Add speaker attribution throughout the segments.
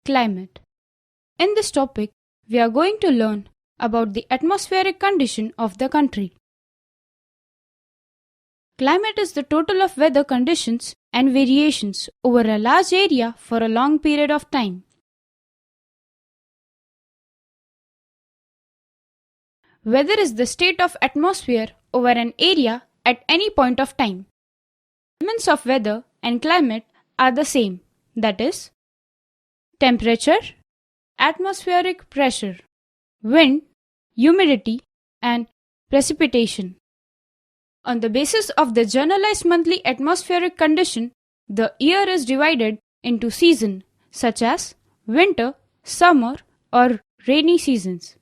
Speaker 1: Climate. In this topic, we are going to learn about the atmospheric condition of the country. Climate is the total of weather conditions and variations over a large area for a long period of time. Weather is the state of atmosphere over an area at any point of time. Elements of weather and climate are the same, that is, temperature, atmospheric pressure, wind, humidity, and precipitation. On the basis of the generalized monthly atmospheric condition, the year is divided into seasons such as winter, summer, or rainy seasons.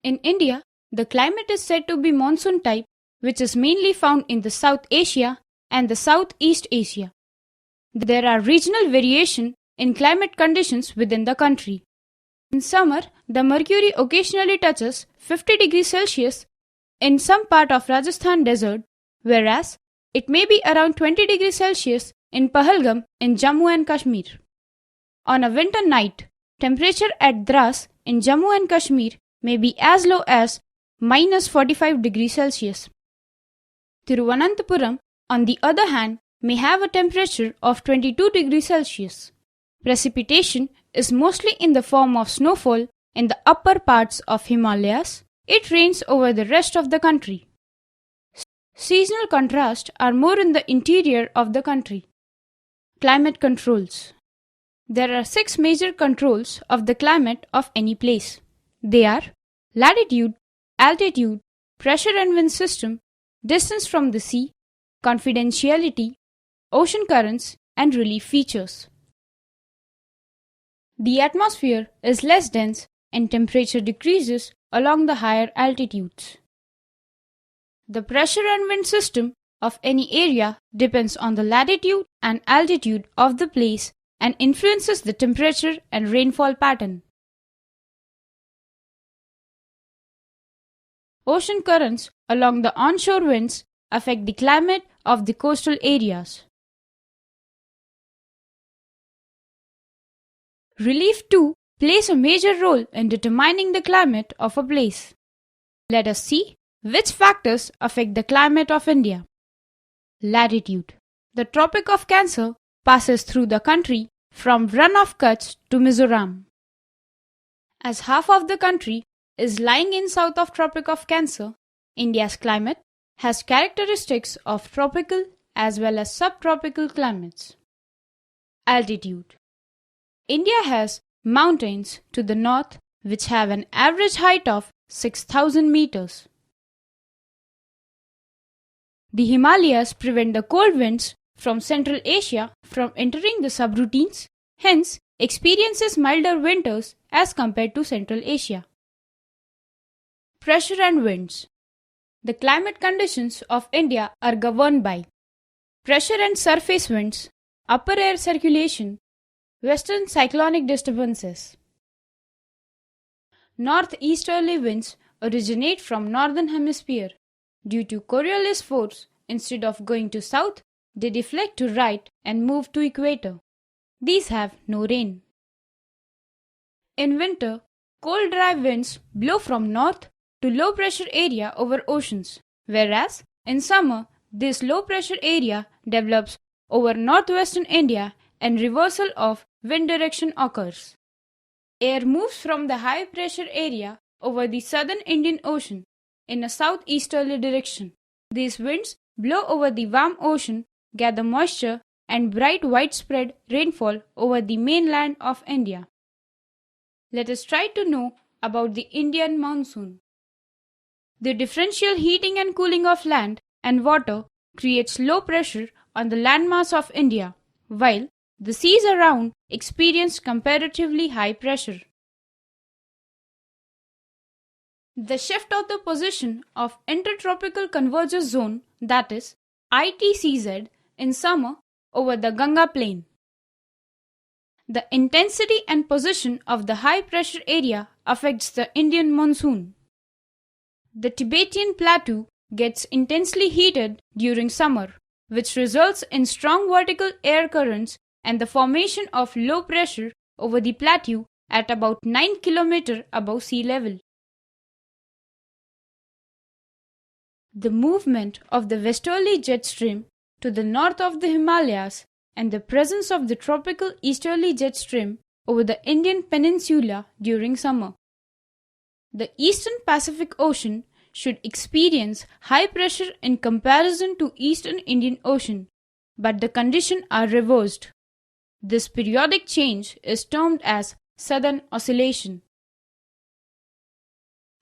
Speaker 1: In India, the climate is said to be monsoon type, which is mainly found in the South Asia and the Southeast Asia. There are regional variation in climate conditions within the country. In summer, the mercury occasionally touches 50 degrees Celsius in some part of Rajasthan desert, whereas it may be around 20 degrees Celsius in Pahalgam in Jammu and Kashmir. On a winter night, temperature at Dras in Jammu and Kashmir may be as low as minus 45 degrees Celsius. Thiruvananthapuram, on the other hand, may have a temperature of 22 degrees Celsius. Precipitation is mostly in the form of snowfall in the upper parts of Himalayas. It rains over the rest of the country. Seasonal contrasts are more in the interior of the country. Climate controls. There are 6 major controls of the climate of any place. They are latitude, altitude, pressure and wind system, distance from the sea, confidentiality, ocean currents, and relief features. The atmosphere is less dense and temperature decreases along the higher altitudes. The pressure and wind system of any area depends on the latitude and altitude of the place and influences the temperature and rainfall pattern. Ocean currents along the onshore winds affect the climate of the coastal areas. Relief too plays a major role in determining the climate of a place. Let us see which factors affect the climate of India. Latitude. The Tropic of Cancer passes through the country from Rann of Kutch to Mizoram. As half of the country is lying in south of Tropic of Cancer, India's climate has characteristics of tropical as well as subtropical climates. Altitude. India has mountains to the north which have an average height of 6,000 meters. The Himalayas prevent the cold winds from Central Asia from entering the subroutines, hence experiences milder winters as compared to Central Asia. Pressure and winds. The climate conditions of India are governed by pressure and surface winds, upper air circulation, western cyclonic disturbances. Northeasterly winds originate from northern hemisphere. Due to Coriolis force, instead of going to south, they deflect to right and move to equator. These have no rain. In winter, cold dry winds blow from north to low pressure area over oceans, whereas in summer this low pressure area develops over northwestern India and reversal of wind direction occurs. Air moves from the high pressure area over the southern Indian Ocean in a southeasterly direction. These winds blow over the warm ocean, gather moisture and bright widespread rainfall over the mainland of India. Let us try to know about the Indian monsoon. The differential heating and cooling of land and water creates low pressure on the landmass of India, while the seas around experience comparatively high pressure. The shift of the position of intertropical convergence zone, that is ITCZ, in summer over the Ganga plain. The intensity and position of the high pressure area affects the Indian monsoon. The Tibetan Plateau gets intensely heated during summer, which results in strong vertical air currents and the formation of low pressure over the plateau at about 9 km above sea level. The movement of the westerly jet stream to the north of the Himalayas and the presence of the tropical easterly jet stream over the Indian peninsula during summer. The Eastern Pacific Ocean should experience high pressure in comparison to Eastern Indian Ocean, but the conditions are reversed. This periodic change is termed as Southern Oscillation.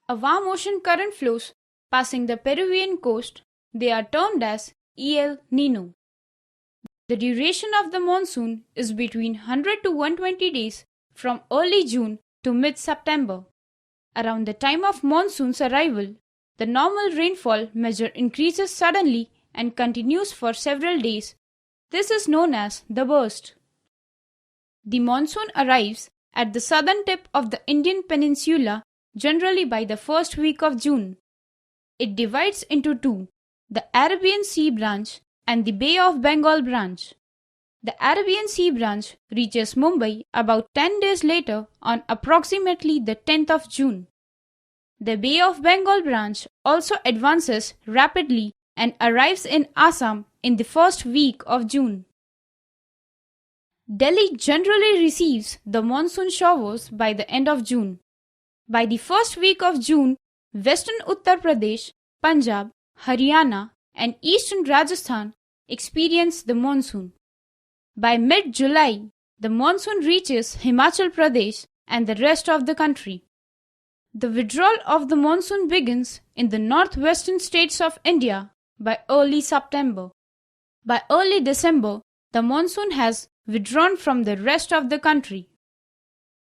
Speaker 1: A warm ocean current flows passing the Peruvian coast. They are termed as El Nino. The duration of the monsoon is between 100 to 120 days from early June to mid-September. Around the time of monsoon's arrival, the normal rainfall measure increases suddenly and continues for several days. This is known as the burst. The monsoon arrives at the southern tip of the Indian peninsula generally by the first week of June. It divides into two, the Arabian Sea branch and the Bay of Bengal branch. The Arabian Sea branch reaches Mumbai about 10 days later on approximately the 10th of June. The Bay of Bengal branch also advances rapidly and arrives in Assam in the first week of June. Delhi generally receives the monsoon showers by the end of June. By the first week of June, western Uttar Pradesh, Punjab, Haryana, and eastern Rajasthan experience the monsoon. By mid-July, the monsoon reaches Himachal Pradesh and the rest of the country. The withdrawal of the monsoon begins in the northwestern states of India by early September. By early December, the monsoon has withdrawn from the rest of the country.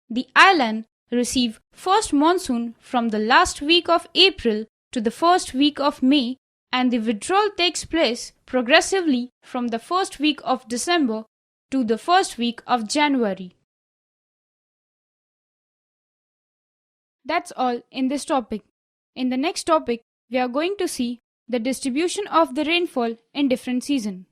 Speaker 1: The island receives first monsoon from the last week of April to the first week of May, and the withdrawal takes place progressively from the first week of December to the first week of January. That's all in this topic. In the next topic, we are going to see the distribution of the rainfall in different seasons.